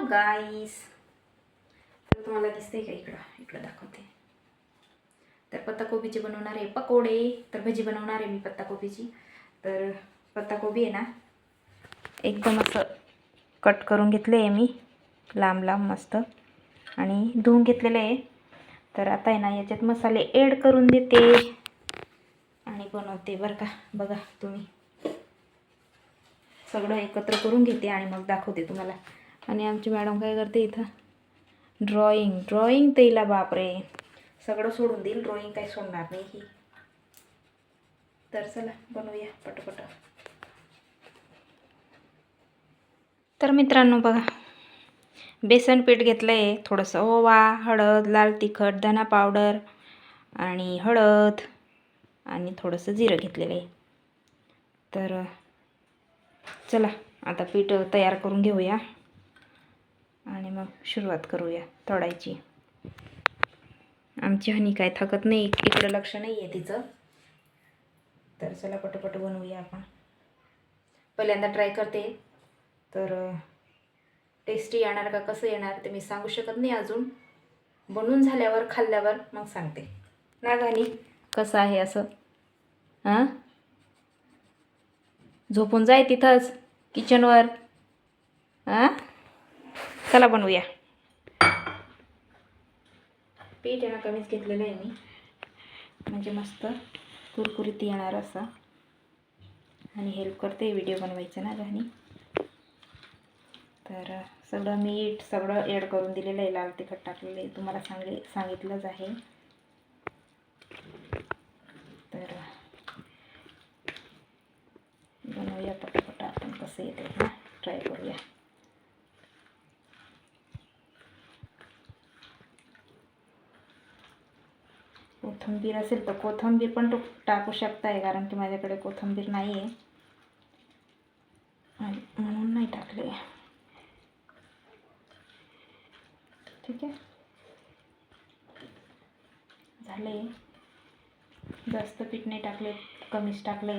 गाईस, तर तुम्हाला दिसते का? इकडं दाखवते. तर पत्ताकोबीचे बनवणार आहे पकोडे. तर भजी बनवणार आहे मी पत्ताकोबीची. तर पत्ताकोबी आहे ना, एकदम असं कट करून घेतले आहे मी, लांब लांब मस्त, आणि धुवून घेतलेले आहे. तर आता आहे ना, याच्यात मसाले ॲड करून देते आणि बनवते बरं का. बघा तुम्ही, सगळं एकत्र करून घेते आणि मग दाखवते तुम्हाला. आणि आमची मॅडम काय करते इथं, ड्रॉइंग तिला बापरे, सगळं सोडून देईल, ड्रॉइंग काही सोडणार नाही ही. तर चला बनवूया पटपट. तर मित्रांनो बघा, बेसन पीठ घेतलं आहे, थोडंसं ओवा, हळद, लाल तिखट, धना पावडर आणि हळद आणि थोडंसं जिरं घेतलेलं आहे. तर चला आता पीठ तयार करून घेऊया आणि मग सुरुवात करूया तळायची. आमची हनी काय थकत नाही, इकडं लक्ष नाही आहे तिचं. तर चला पटपट बनवूया आपण. पहिल्यांदा ट्राय करते, तर टेस्टी येणार का कसं येणार ते मी सांगू शकत नाही अजून. बनवून झाल्यावर खाल्ल्यावर मग सांगते ना गाणी कसं आहे असं. हां, झोपून जाय तिथंच किचनवर. हां, चला बनवूया. पीठ आहे ना कमीच घेतलेलं आहे मी, म्हणजे मस्त कुरकुरीत येणार असं. आणि हेल्प करते व्हिडिओ बनवायचं ना गाणी. तर सगळं मीठ सगळं ॲड करून दिलेलं आहे, लाल तिखट टाकलेलं आहे, तुम्हाला सांगितलंच आहे. तर बनवूया पटापट आपण, कसं येते ना ट्राय करूया. कोथिंबीर असेल तर कोथिंबीर पण टाकू शकताय, कारण की माझ्याकडे कोथिंबीर नाही आहे म्हणून नाही टाकले. ठीक आहे, झाले. जास्त पीठ नाही टाकले, कमीच टाकले,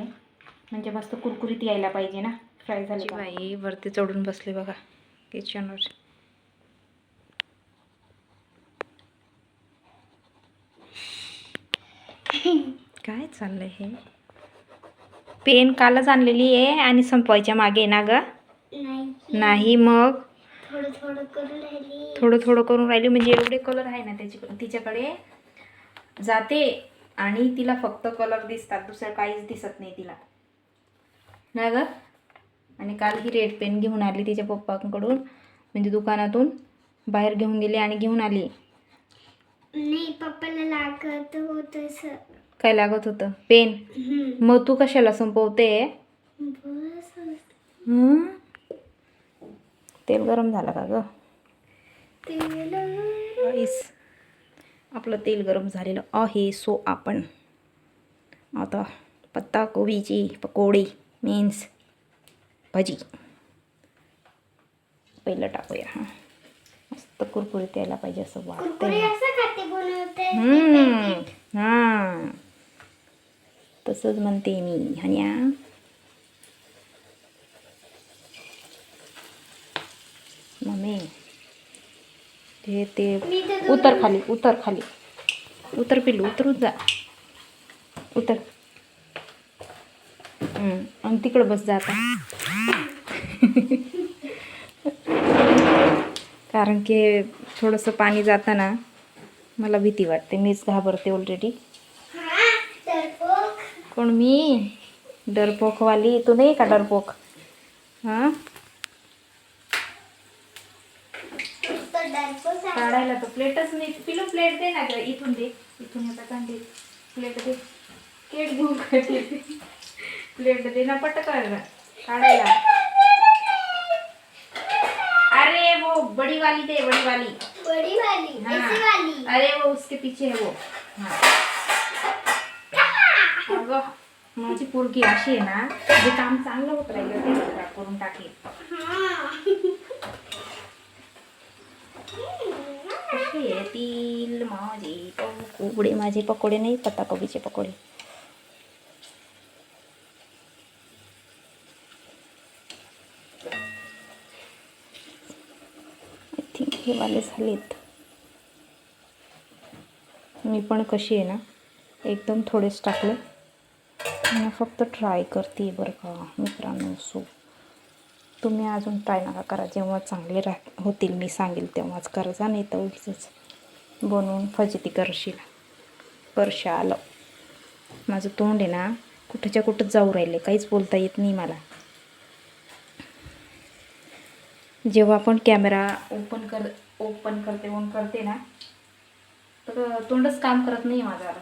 म्हणजे मस्त कुरकुरीत यायला पाहिजे ना फ्राय झाली. बाई वरती चढून बसले बघा किचनवर. काय चाललंय हे? पेन कालच आणलेली आहे आणि संपवायच्या मागे ना ग. नाही मग थोडं थोडं करून राहिली, म्हणजे एवढे कलर आहे ना तिच्याकडे, जाते आणि तिला फक्त कलर दिसतात, दुसरं काहीच दिसत नाही तिला ना ग. आणि काल ही रेड पेन घेऊन आली तिच्या पप्पांकडून, म्हणजे दुकानातून बाहेर घेऊन गेली आणि घेऊन आली. नाही, पप्पाला लागत होतं. काय लागत होतं? पेन. मग तू कशाला संपवते? तेल गरम झालं का ग? आपलं तेल गरम झालेलं आहे. सो आपण आता पत्ता कोबीची पकोडी मीन्स भजी पहिलं टाकूया. हां, मस्त कुरकुरीत यायला पाहिजे असं वाटतंय. हां, तसंच म्हणते मी हन्या. मम्मी ते उतर खाली, उतर पिल्लू, उतरून जा, उतर. आणि तिकडं बस जा आता. कारण की थोडंसं पाणी जाताना मला भीती वाटते, मीच घाबरते ऑलरेडी. कोण? मी डरपोकवाली? तू नाही का डरपोक? हां, काढायला तर प्लेटच नाही. पिलो प्लेट दे ना ग, इथून दे, इथून येतात कांदे. प्लेट दे, केक घेऊन काढते. प्लेट दे ना पटकन काढायला. अरे वो बड़ी वाली दे, बड़ी वाली, ऐसी वाली. अरे वो उसके पीछे है वो. अगं माझी पोरगी अशी आहे ना, जे काम चांगलं होत राहिलं ते खराब करून टाकेल. कसे येतील माझे पकोडे? माझे पकोडे नाही, पत्ताकोबीचे पकोडे. थिंक हे वाले झालेत. मी पण कशी आहे ना, एकदम थोडेच टाकले आणि फक्त ट्राय करते बरं का मित्रांनो. सो तुम्ही अजून ट्राय नका करा. जेव्हा चांगले होतील मी सांगेल तेव्हाच करायचा, नाही तर उगीच बनवून फजिती करशा आलं. माझं तोंड आहे ना कुठच्या कुठं जाऊ राहिले, काहीच बोलता येत नाही मला. जेव्हा आपण कॅमेरा ओपन करते ऑन करते ना, तर तोंडच काम करत नाही माझं.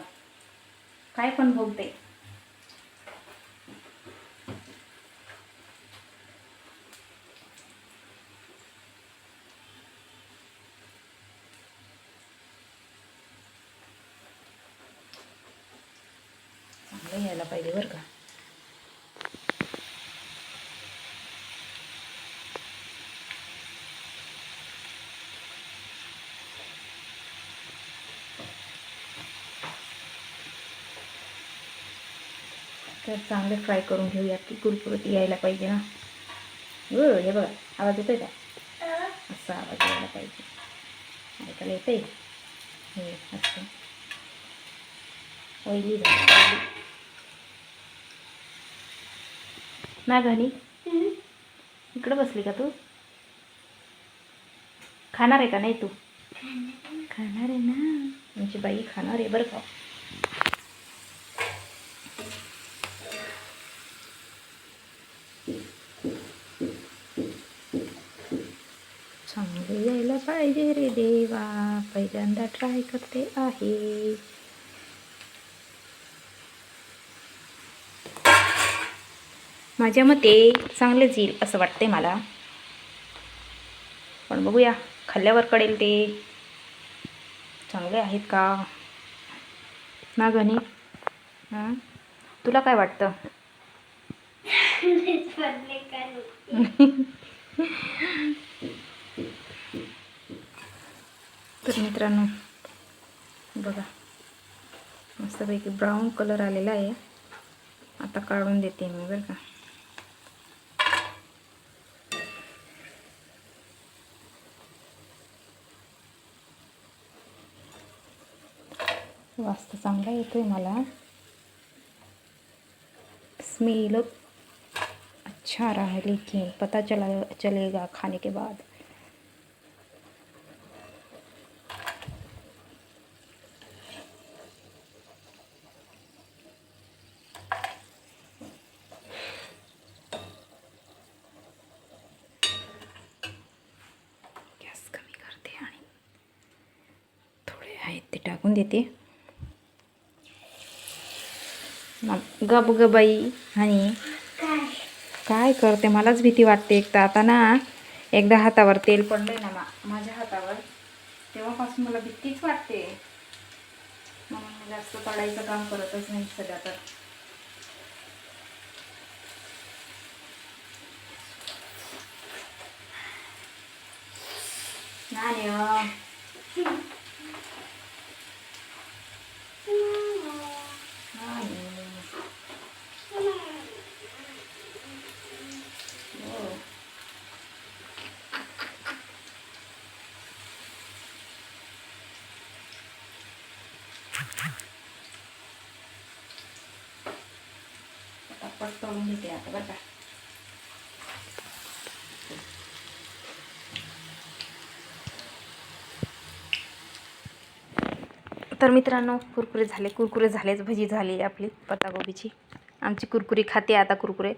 काय पण बोलते. चांगलं यायला पाहिजे बरं का. तर चांगले फ्राय करून घेऊया की कुरकुरीत यायला पाहिजे ना. हे बघा आवाज येतोय का, असा आवाज यायला पाहिजे. ऐकायला येतंय हे असं ऑइली झालं. ना घाणी इकडं बसली का तू? खाणार आहे का नाही तू? खाणार आहे ना, आमची बाई खाणार आहे बरं का. चांगले यायला पाहिजे रे देवा, पहिल्यांदा ट्राय करते आहे. माझ्या मते चांगलेच येईल असं वाटते मला, पण बघूया खाल्ल्यावर कळेल ते चांगले आहेत का ना गणी. तुला काय वाटतं? तर मित्रांनो बघा मस्तपैकी ब्राऊन कलर आलेला आहे. आता काढून देते मी बरं का. वास तर चांगला येतोय मला, स्मेल अच्छा रहा है, लेकिन पता चलेगा खाने के बाद. गॅस कमी करते आणि थोडे आहेत ते टाकून देते. गप ग बाई. आणि काय करते, मलाच भीती वाटते. एक तर आता ना एकदा हातावर तेल पडलंय ना माझ्या हातावर, तेव्हापासून मला भीतीच वाटते. म्हणून मी जास्त तळायचं काम करतच नाही सध्या तर. पटपट तळून घेते आता बरं का. तर मित्रांनो कुरकुरे झालेच. भजी झाली आपली पत्ताकोबीची. आमची कुरकुरी खाते आता कुरकुरे.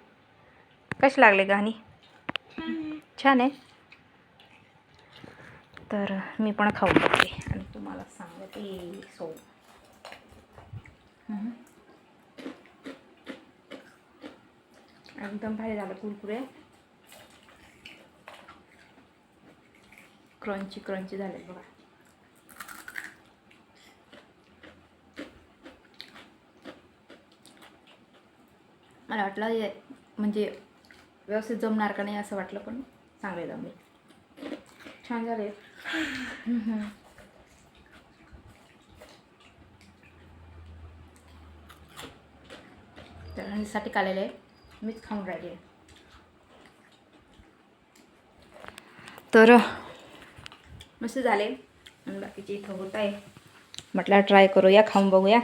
कसे लागले गाणी? छान आहे. तर मी पण खाऊन बघते आणि तुम्हाला सांगते. सो एकदम भारी झालं कुरकुरे. क्रंची झाले बघा. मला वाटलं म्हणजे व्यवस्थित जमणार का नाही असं वाटलं, पण चांगले जमले, छान झाले. तर साठी काढलेलं आहे, मीच खाऊन राहिले. तर मस्त झाले आणि बाकीचे इथं होत आहे. म्हटलं ट्राय करूया, खाऊन बघूया.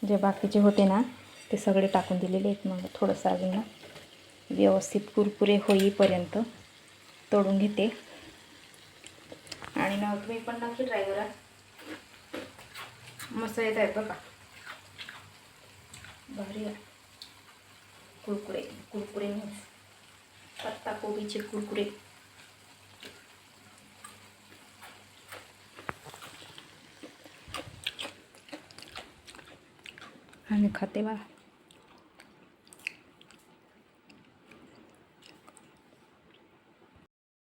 जे बाकीचे होते ना ते सगळे टाकून दिलेले आहेत. मग थोडंसं अजून ना व्यवस्थित कुरकुरे होईपर्यंत तळून घेते. आणि ना तुम्ही पण नक्की ट्राय करा. मस्त येत आहे बघा, भारी आहे. कुरकुरे कुरकुरे मीन्स पत्ता कोबीचे कुरकुरे. आणि खाते बा.